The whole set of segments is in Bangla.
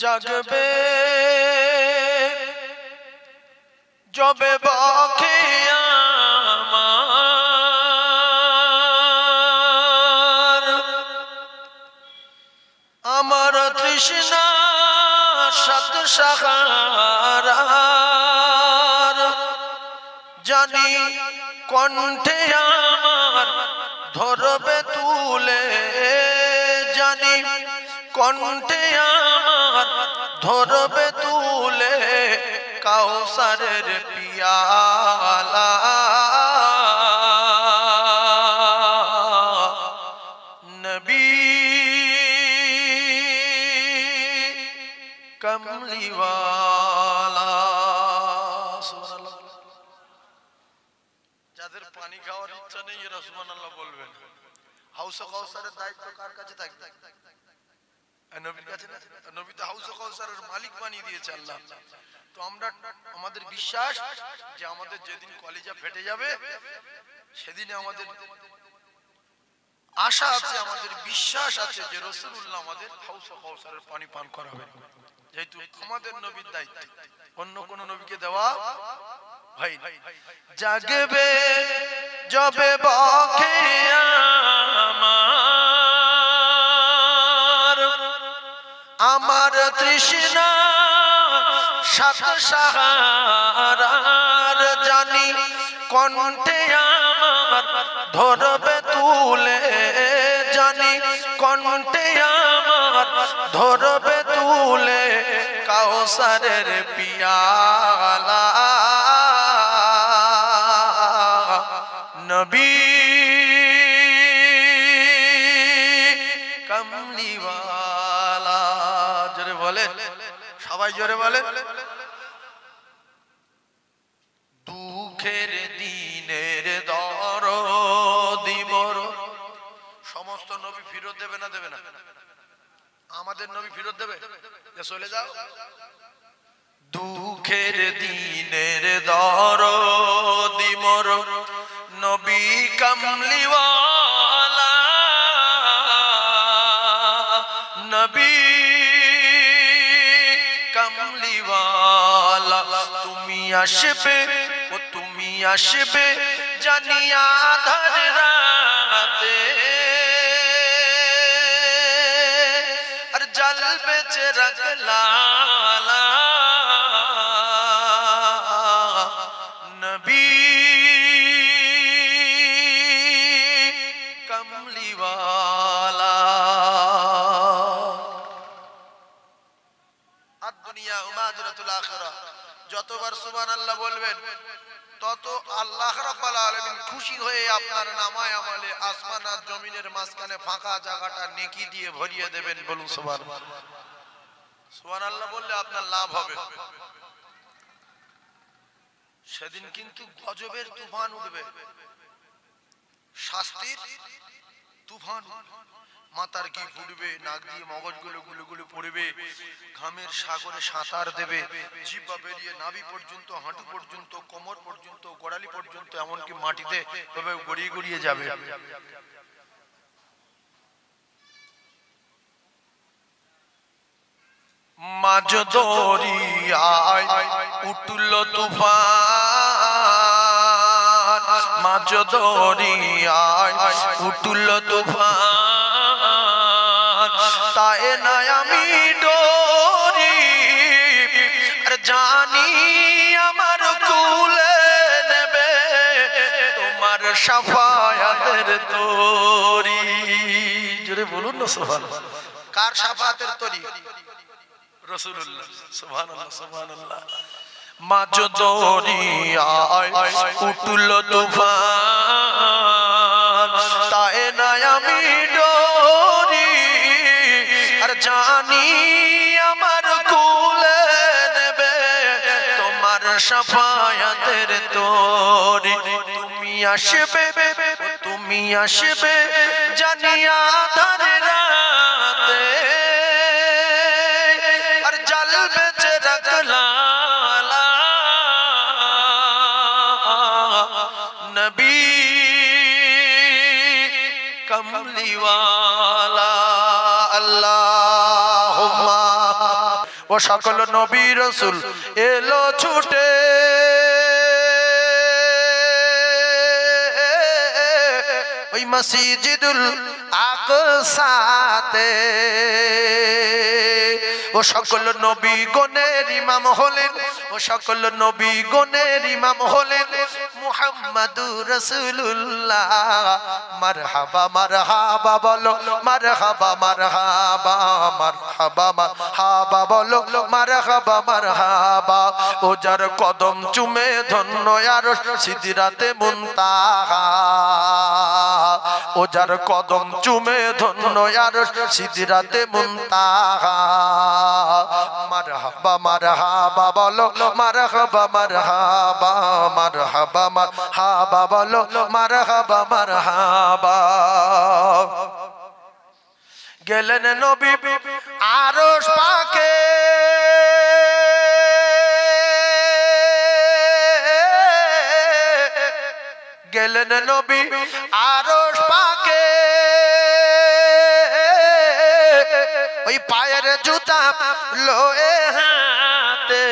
জাগবে যবে বাকি আমার তৃষ্ণা সাত সাহারার জানি কণ্ঠে আমার ধরবে তুলে জানি কণ্ঠে আমার ধরবে তুলে কাউসারের পিয়ালা নবী কমলিওয়ালা সুবহানাল্লাহ। যাদের পানি খাওয়ার ইচ্ছা নেই এরা সুবহানাল্লাহ বলবেন। হাউস কাউসারের দায়িত্ব কার কাছে থাকবে? নবীর কাছে না? নবী তো হাউস কাউসারের মালিক বানিয়ে দিয়েছে আল্লাহ। তো আমরা আমাদের বিশ্বাস যে আমাদের যেদিন কলিজা ফেটে যাবে সেদিনে আমাদের আশা আছে, আমাদের বিশ্বাস আছে যে রাসূলুল্লাহ আমাদের হাউস কাউসারের পানি পান করাবেন, যেহেতু আমাদের নবীর দায়িত্ব, অন্য কোন নবীকে দেওয়া হয় না। জাগবে যবে বাকি আমার তৃষ্ণা সাত সাহারার জানি কণ্ঠে আমার ধরবে তুলে জানি কণ্ঠে আমার ধরবে তুলে কাউসারের পিয়ালা নবী কমলিওয়ালা। জোরে বলে, সবাই জোরে বলে। দুঃখের দিনের দরদি বড়। সমস্ত নবী ফিরত দেবে না? দেবে না? আমাদের নবী ফিরত দেবে? চলে যাও। দুঃখের দিনের দরদি মোর নবী কমলিওয়ালা নবী কমলিওয়ালা। তুমি আসবে ও তুমি আসবে জানিয়া আধার রাতে আর জ্বলবে চিরাগ লালা নবী কমলিওয়ালা। আদ-দুনিয়া উমাজরাতুল আখিরাহ। যতবার সুবহানাল্লাহ বলবেন তত আল্লাহ রাব্বুল আলামিন খুশি হয়ে আপনার নামায় আমলে আসমান আর জমিনের মাঝখানে ফাঁকা জায়গাটা নেকি দিয়ে ভরিয়ে দেবেন। বলুন সুবহানাল্লাহ। সুবহানাল্লাহ বললে আপনার লাভ হবে। সেদিন কিন্তু গজবের তুফান উঠবে, শাস্তির তুফান। মাথার ঘি ফুটবে, নাক দিয়ে মগজগুলো গুলো পড়বে, ঘামের সাগরে সাঁতার দেবে, জিহ্বা বেরিয়ে নাভি পর্যন্ত, হাঁটু পর্যন্ত, কোমর পর্যন্ত, গোড়ালি পর্যন্ত, এমনকি মাটিতে তবে গড়িয়ে গড়িয়ে যাবে। মাঝ দরিয়ায় উঠল তুফান, মাঝ দরিয়ায় উঠল তুফান, তাই না আমি ডরি আর জানি আমার কুলে নেবে তোমার শাফায়াতের তরি। জোরে বলুন না সুবহানাল্লাহ। কার শাফায়াতের তরি? রাসূলুল্লাহ। সুবহানাল্লাহ সুবহানাল্লাহ। মাঝ দরিয়ায় উঠল তুফান, তাই না আমি ডরি আর জানি আমার কুলে নেবে তোমার শাফায়াতের তরি। তুমি আসবে তুমি আসবে জানিয়া আধার রাতে আর জ্বলবে চিরাগ লালা নবী কমলিওয়ালা। আল্লাহুম্মা ও সকল নবী রাসূল এলো ছুটে ওই মসজিদুল আকসাতে ও সকল নবী গণের ইমাম হলেন ও সকল নবী গণের ইমাম হলেন মুহাম্মাদুর রাসূলুল্লাহ মারহাবা মারহাবা বলো মারহাবা মারহাবা মারহাবা মারহাবা বলো মারহাবা মারহাবা ও যার কদম চুমে ধন্য আরশ সিদরাতে মুনতাহা ও যার কদম চুমে ধন্য আরশ সিদরাতে মুনতাহা মারহাবা মারহাবা বলো মারহাবা মারহাবা মারহাবা মারহাবা বলো মারহাবা মারহাবা গেলেন নবী আরশ পাকে গেলেন নবী আরশ পাকে ওই পায়ের জুতা লয়ে হাতে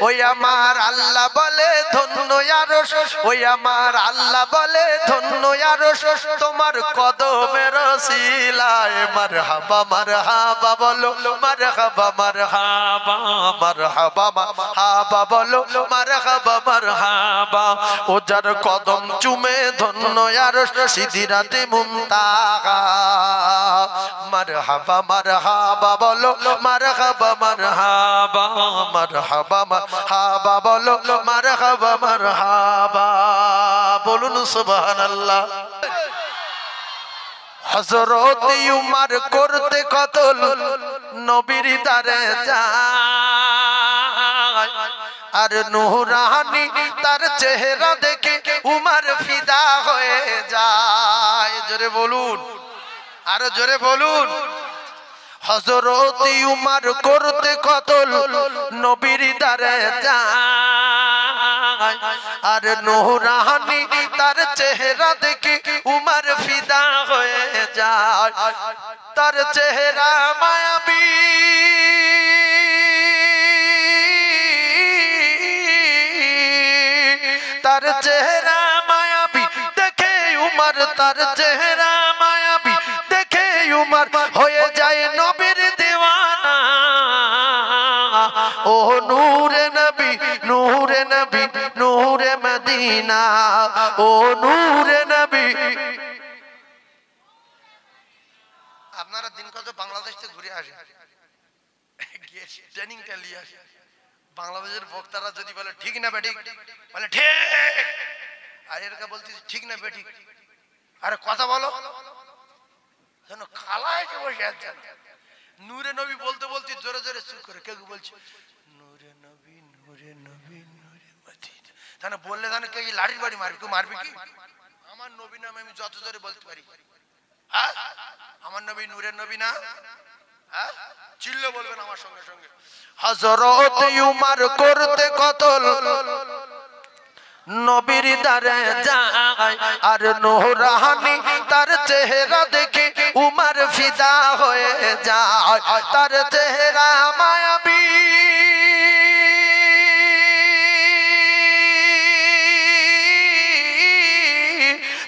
ওই আমার আল্লাহ বলে ধন্য আরশ ওই আমার আল্লাহ বলে ধন্য আরশ তোমার কদমের ওসিলায় মারহাবা মারহাবা বলো মারহাবা মারহাবা মারহাবা মারহাবা বলো মারহাবা মারহাবা ও যার কদম চুমে ধন্য আরশ সিদরাতে মুনতাহা মারহাবা মারহাবা বলো মারহাবা মারহাবা মারহাবা মারহাবা বলো মারহাবা মারহাবা বলুন সুবহানাল্লাহ হযরত উমর করতে কতল নবীর দারে যায় আর নূরানি তার চেহারা দেখে উমর ফিদা হয়ে যায় জোরে বলুন আরো জোরে বলুন হযরত উমর করতে কতল নবীর দারে যায় আর নূরানি তার চেহারা দেখে উমর ফিদা হয়ে যায় তার চেহারা মায়াবী তার চেহারা মায়াবী দেখে উমর তার চেহারা মায়াবী দেখে উমর হয়ে যায় নবীর দিওয়ানা ও নূরে নবী নূরে নবী নূরে মদিনা ও নূরে নবী আপনারা দিন কত বাংলাদেশ থেকে ঘুরে আসে গিয়ে ট্রেনিংটা নিয়ে আসে বাংলাদেশের বক্তারা যদি বলে ঠিক না বেঠিক বলে ঠিক আর এরকা বলতেছি ঠিক না বেঠিক আরে কথা বলো যেন খালায় কে বসে আছে নূরে নবী বলতে বলতে জোরে জোরে চুপ করে কেউ বলছে নূরে নবী নূরে নবী নূরে মদিনা তাহলে বললে জানো কেউ লাঠির বাড়ি মারবে কেউ মারবে কি আমার নবী নামে আমি যত জোরে বলতে পারি হ্যাঁ আমার নবী নূরের নবী না হ্যাঁ চিল্লে বলবেন আমার সঙ্গে সঙ্গে হযরত উমর করতে কতল নবীর দারে যায় আর নূরানি তার চেহারা দেখে উমর ফিদা হয়ে যায় তার চেহারা মায়াবী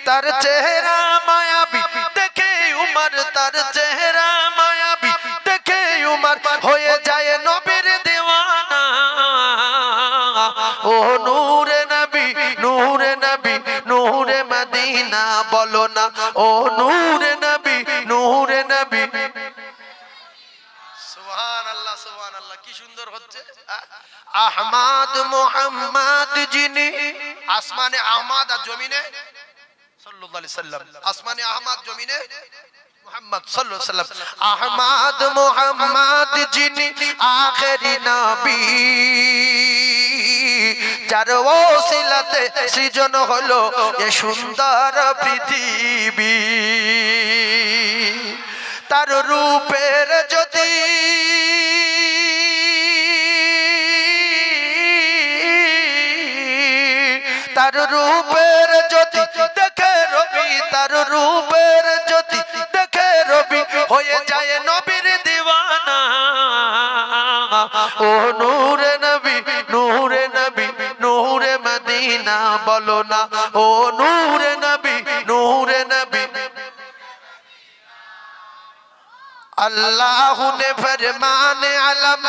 তার চেহারা মায়াবী দেখে উমর তার চেহারা মায়াবী দেখে উমর হয়ে যায় নবীর দিওয়ানা ও নূরে নবী নূরে নবী নূরে মদিনা বলো না ও নূরে নবী নূরে নবী সুবহানাল্লাহ সুবহানাল্লাহ কি সুন্দর হচ্ছে আহমদ মুহাম্মদ যিনি আসমানে আহমদ আর জমিনে সাল্লাল্লাহু আলাইহি সাল্লাম আসমানে আহমদ জমিনে মুহাম্মদ সাল্লাল্লাহু আলাইহি সাল্লাম আহমদ মুহাম্মদ যিনি আখেরি নবী যার ওসিলাতে সৃজন হলো এ সুন্দর পৃথিবী তার রূপের জ্যোতি তার রূপের জ্যোতি দেখে রবি তার রূপের জ্যোতি দেখে রবি হয়ে যায় নবীর দিওয়ানা ও নূরে নবী নূরে নবী নূরে মদিনা বলো না ও নূরে নবী নূরে নবী अल्लाह ने फरमान अलम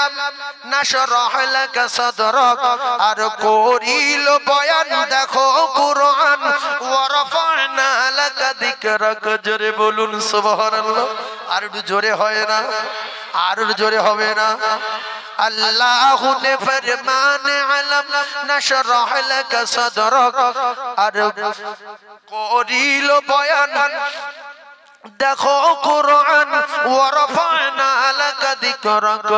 नशरह लक सदरक और कोरिल बयान देखो कुरान वरफअना लक जिक्रक जोरे बोलुन सुबहानाल्लाह और जोरे होय ना और जोरे होवे ना अल्लाह ने फरमान अलम नशरह लक सदरक और कोरिल बयान देखो कुरान वरफअना लक जिक्रक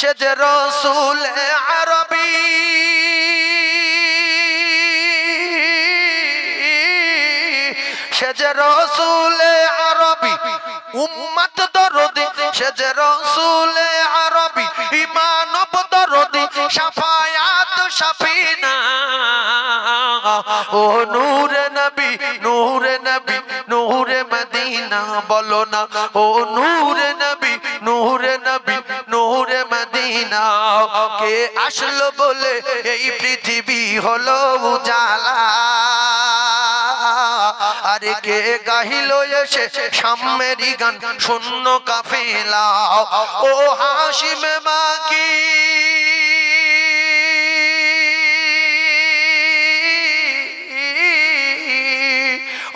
शज रसूल अरबी शज रसूल अरबी उम्मत दरुदी शज रसूल अरबी ईमान दरुदी शफायात शफीना ओ नूर नबी नूरे मदीना बोलो ना ओ नूरे नबी नूरे मदीना के आसलो बोले এই পৃথিবী হলো উজালা আরে কে গাহিলো এসে সাম্যেরি গান শূন্য কাফেলা ও হাশিম মাকি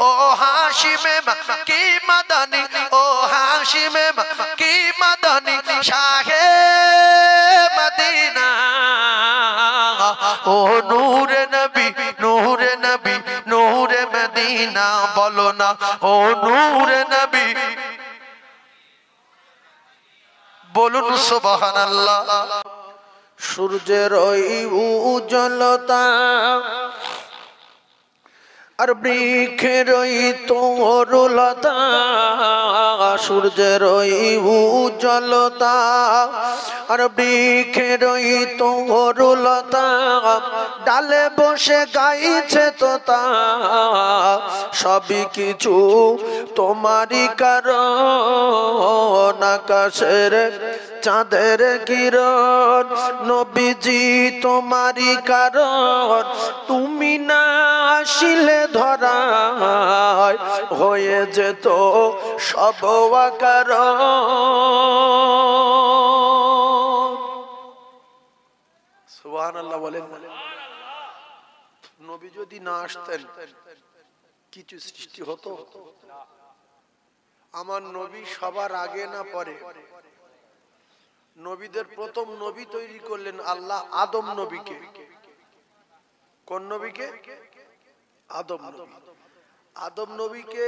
ओ हाशिम की मदनी ओ हाशिम की मदनी शाहे मदीना ओ नूरे नबी नूरे मदीना बोलो ना ओ नूरे नबी बोलुन सुबहानाल्लाह सूरजेर ओई उज्ज्वलता और बृक्षेर तरुलता सूर्येर उज्ज्वलता और बृक्षेर तरुलता डाले बसे गाइछे तोता सबई किछु तोमारी कारण आकाशेर चाँदेर किरण नबीजी तोमारी कारण तुमी ना आसिले धराय होये जेत सब अकारण सुबहानाल्लाह बोलेन नबी यदि ना आसतेन किछु सृष्टि हतो आमार नबी सबार आगे ना परे नबीদের প্রথম নবী তৈরি করলেন আল্লাহ আদম নবীকে কোন নবীকে আদম নবী আদম নবীকে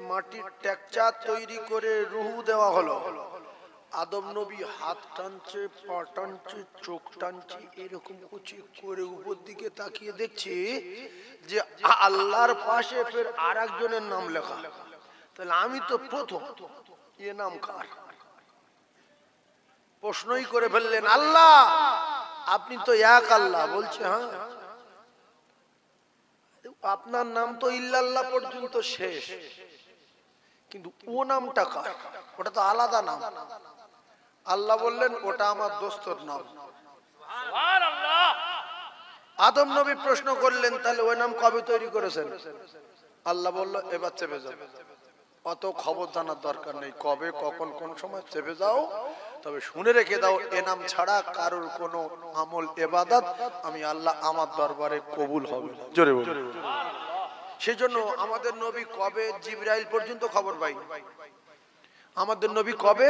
মাটির টেকচার তৈরি করে রূহ দেওয়া হলো আদম নবী হাত টানছে পা টানছে চোখ টানছে এরকম কিছু করে উপর দিকে তাকিয়ে দেখছে যে আল্লাহর পাশে ফের আরেকজনের নাম লেখা তাহলে আমি তো প্রথম এ নাম কার প্রশ্নই করে ফেললেন আল্লাহ আপনি তো এক আল্লাহ বলছে হ্যাঁ আপনার নাম তো ইল্লাল্লাহ পর্যন্ত শেষ কিন্তু ও নামটা কার ওটা তো আলাদা নাম আল্লাহ বললেন ওটা আমার দোস্তর নাম সুবহানাল্লাহ আদম নবী প্রশ্ন করলেন তাহলে ওই নাম কবে তৈরি করেছেন আল্লাহ বলল এবার চেপে যাও অত খবর জানার দরকার নেই কবে কখন কোন সময় চেপে যাও তবে শুনে রেখে দাও এ নাম ছাড়া কারোর কোনো আমল ইবাদত আমি আল্লাহ আমার দরবারে কবুল হবে না জোরে বলুন সুবহানাল্লাহ সেজন্য আমাদের নবী কবে জিবরাইল পর্যন্ত খবর পায়নি আমাদের নবী কবে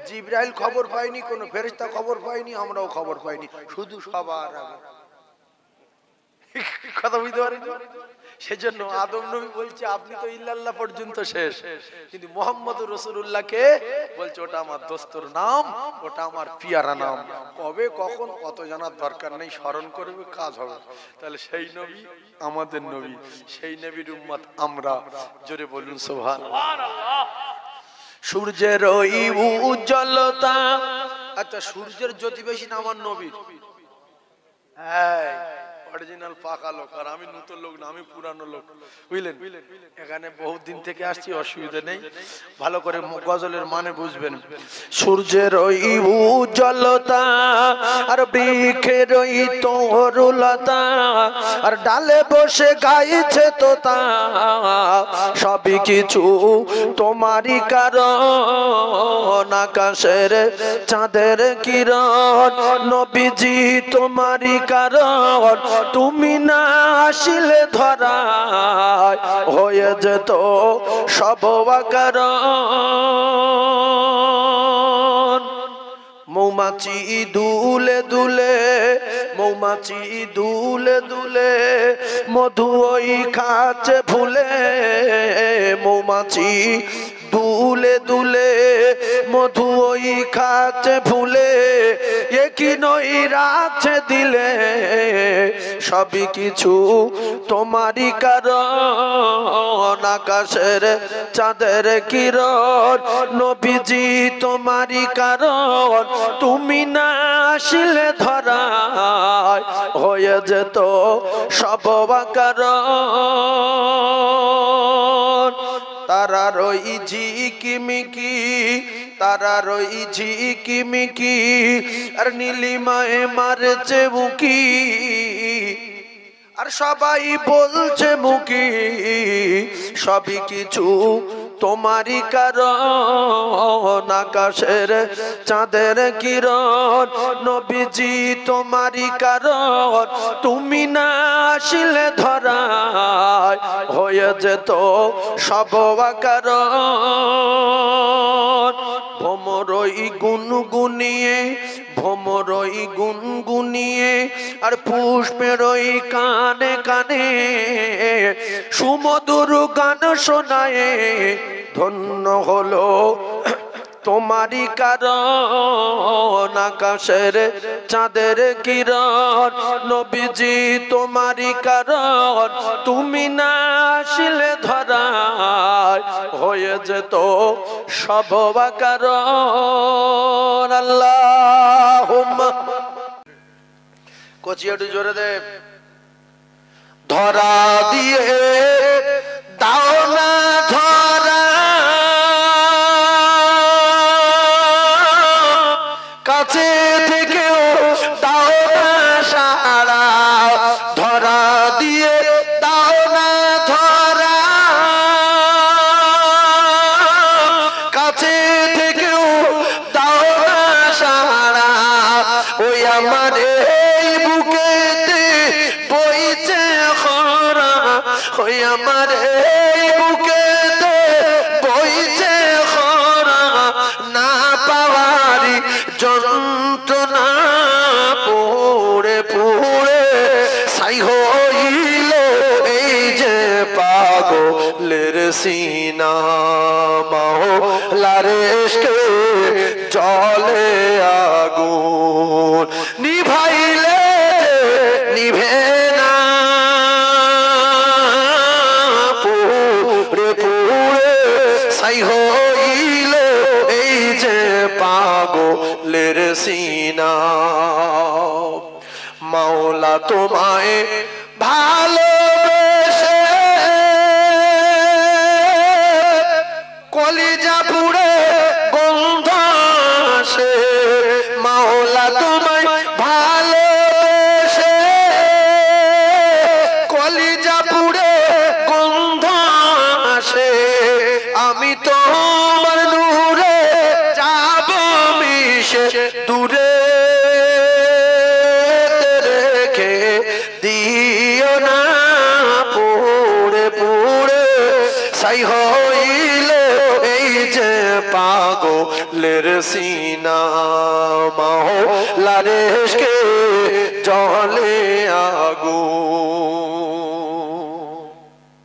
জিবরাইল খবর পায়নি কোন ফেরেশতা খবর পায়নি আমরাও খবর পাইনি শুধু সবার আগে কথা বুঝতে পারেন সেজন্য আদম নবী বলছে আপনি তো ইল্লাল্লাহ পর্যন্ত শেষ কিন্তু মুহাম্মদুর রাসূলুল্লাহকে বলছে ওটা আমার দোস্তর নাম ওটা আমার পিয়ারা নাম কবে কখন কত জানার দরকার নেই স্মরণ করবে কাজ হবে তাহলে সেই নবী আমাদের নবী সেই নবীর উম্মত আমরা জোরে বলুন সুবহানাল্লাহ সূর্যের ওই উজ্জ্বলতা আচ্ছা সূর্যের জ্যোতি বেশি না আমার নবীর হ্যাঁ অরিজিনাল পাকা লোক, আর আমি নতুন লোক না, আমি পুরানো লোক, বুঝলেন? এখানে বহুত দিন থেকে আসছি, অসুবিধা নেই, ভালো করে গজলের মানে বুঝবেন। সূর্যের ওই উজ্জ্বলতা আর বৃক্ষের ওই তরুলতা আর ডালে বসে গাইছে তোতা, সবই কিছু তোমারই কারণ। আকাশের চাঁদের কিরণ নবীজি তোমারই কারণ, তুমি না আসিলে ধরায় হয়ে যেত সব অকারণ। মৌমাছি দুলে দুলে, মৌমাছি দুলে দুলে মধু ওই খাচ্ছে ভুলে, মৌমাছি দুলে দুলে মধু ওই খাচ্ছে ভুলে, একই নই রাখছে দিলে, সবই কিছু তোমারই কারণ। আকাশের চাঁদের কিরণ নবীজি তোমারই কারণ, তুমি না আসিলে ধরায় হয়ে যেত সব অকারণ। তারা রই ঝিকিমিকি, তারা রই ঝিকিমিকি আর নীলিমায় মারছে মুকি, আর সবাই বলছে মুকি, সবই কিছু তোমারই কারণ। আকাশের চাঁদের কিরণ নবীজি তোমারই কারণ, তুমি না আসিলে ধরায় হয়ে যেত সব অকারণ। ভ্রমরই গুনগুনিয়ে, ভ্রমরই গুনগুনিয়ে আর পুষ্পেরই কানে কানে সুমধুর গান শোনায়, ধন্য হলো তোমারই কারণ। আকাশের চাঁদের কিরণ নবীজি তোমারই কারণ, তুমি না আসিলে ধরায় হয়ে যেত সব অকারণ। আল্লাহুম্মা কচি একটু জোরে দে। ধরা দিয়ে দাও না ধরা, কাছে থেকেও দাও না সারা, ধরা দিয়ে দাও না ধরা, কাছে থেকেও দাও না সারা। ওই আমার এই বুকেতে বইছে খরা, ওই আমার এই বুকেতে বইছে খরা, না পাওয়ারি যন্ত্রণা পুড়ে পুড়ে ছাই হইল এই যে পাগলের সিনা। মাওলার ইশকে জলে আগুন নিভাইলে নিভে না, পুড়ে পুড়ে ছাই হইল এই যে পাগলের সিনা। মাওলা তোমায় ভালোবেসে কলিজা পুড়ে গন্ধ আসে, মাওলা তোমায় ভালোবেসে কলিজা পুড়ে গন্ধ আসে। আমি তোমার নূরে যাব মিশে দূরে রেখে দিও না, পুড়ে পুড়ে ছাই হইল এই যে পাগলের সিনা। মাওলার ইশকে জলে আগুন